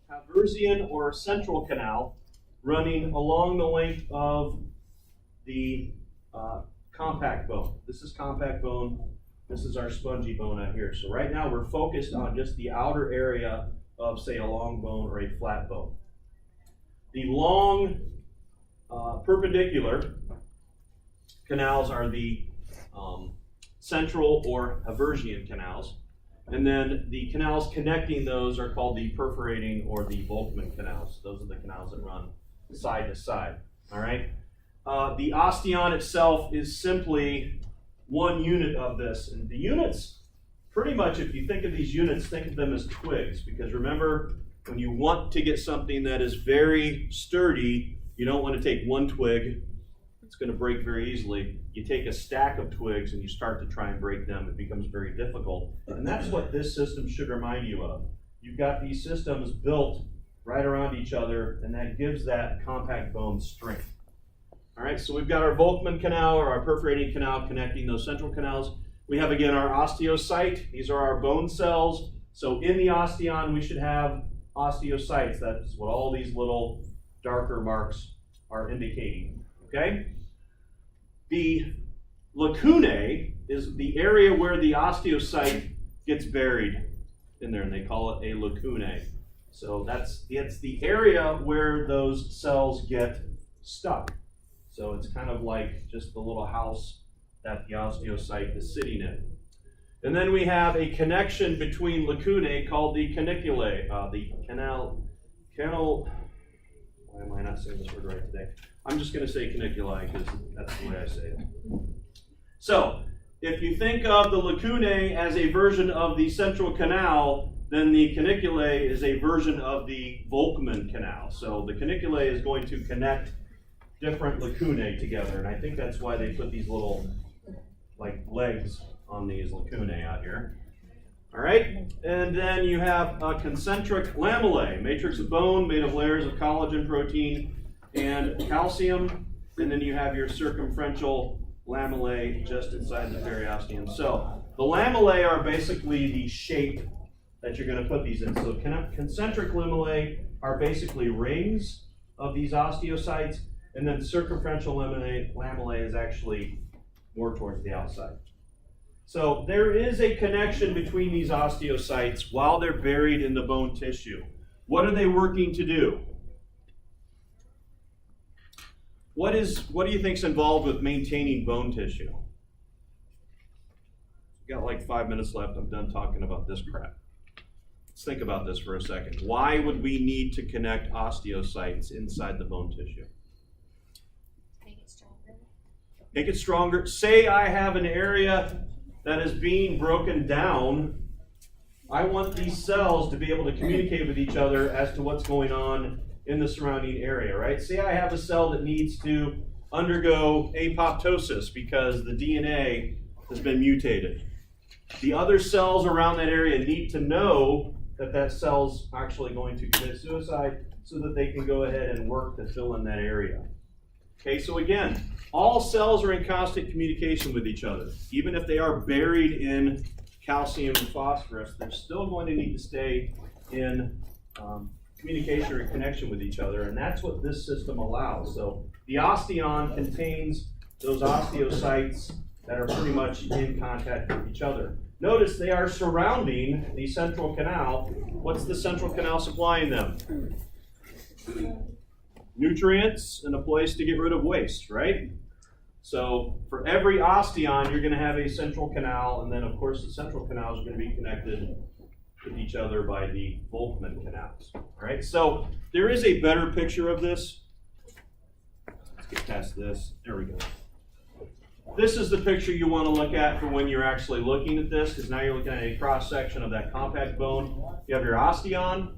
haversian or central canal running along the length of the compact bone. This is compact bone. This is our spongy bone out here. So right now we're focused on just the outer area of, say, a long bone or a flat bone. The long perpendicular canals are the central or haversian canals. And then the canals connecting those are called the perforating or the Volkmann canals. Those are the canals that run side to side. All right. The osteon itself is simply one unit of this. And the units, pretty much, if you think of these units, think of them as twigs. Because remember, when you want to get something that is very sturdy, you don't want to take one twig. It's going to break very easily. You take a stack of twigs and you start to try and break them. It becomes very difficult. And that's what this system should remind you of. You've got these systems built right around each other, and that gives that compact bone strength. All right, so we've got our Volkmann canal or our perforating canal connecting those central canals. We have, again, our osteocyte. These are our bone cells. So in the osteon, we should have osteocytes. That's what all these little darker marks are indicating. Okay? The lacunae is the area where the osteocyte gets buried in there, and they call it a lacunae. So it's the area where those cells get stuck. So it's kind of like just the little house that the osteocyte is sitting in. And then we have a connection between lacunae called the caniculae. Why am I not saying this word right today? I'm just going to say caniculae because that's the way I say it. So if you think of the lacunae as a version of the central canal, then the caniculae is a version of the Volkmann canal. So the caniculae is going to connect different lacunae together, and I think that's why they put these little like legs on these lacunae out here. All right, and then you have concentric lamellae, matrix of bone made of layers of collagen protein and calcium, and then you have your circumferential lamellae just inside the periosteum. So the lamellae are basically the shape that you're going to put these in. So concentric lamellae are basically rings of these osteocytes, and then circumferential lamellae is actually more towards the outside. So there is a connection between these osteocytes while they're buried in the bone tissue. What are they working to do? What do you think is involved with maintaining bone tissue? We've got like 5 minutes left. I'm done talking about this crap. Let's think about this for a second. Why would we need to connect osteocytes inside the bone tissue? Make it stronger. Make it stronger. Say I have an area that is being broken down. I want these cells to be able to communicate with each other as to what's going on in the surrounding area, right? Say I have a cell that needs to undergo apoptosis because the DNA has been mutated. The other cells around that area need to know that that cell's actually going to commit suicide so that they can go ahead and work to fill in that area. Okay, so again, all cells are in constant communication with each other. Even if they are buried in calcium and phosphorus, they're still going to need to stay in communication or connection with each other, and that's what this system allows. So the osteon contains those osteocytes that are pretty much in contact with each other. Notice they are surrounding the central canal. What's the central canal supplying them? Nutrients and a place to get rid of waste, right? So for every osteon, you're going to have a central canal, and then of course the central canals are going to be connected with each other by the Volkmann canals. All right, so there is a better picture of this. Let's get past this. There we go. This is the picture you want to look at for when you're actually looking at this, because now you're looking at a cross section of that compact bone. You have your osteon,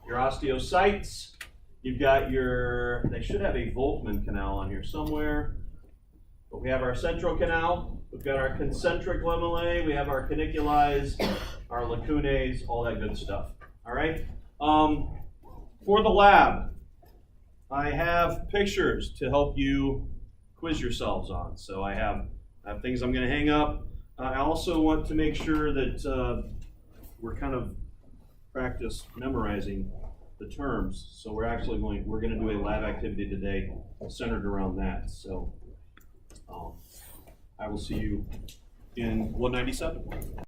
your osteocytes. You've got your, they should have a Volkmann canal on here somewhere. But we have our central canal, we've got our concentric lamellae, we have our caniculae, our lacunae, all that good stuff. All right? For the lab, I have pictures to help you quiz yourselves on. So I have things I'm going to hang up. I also want to make sure that we're kind of practice memorizing the terms. So we're gonna do a lab activity today centered around that, so. I will see you in 197.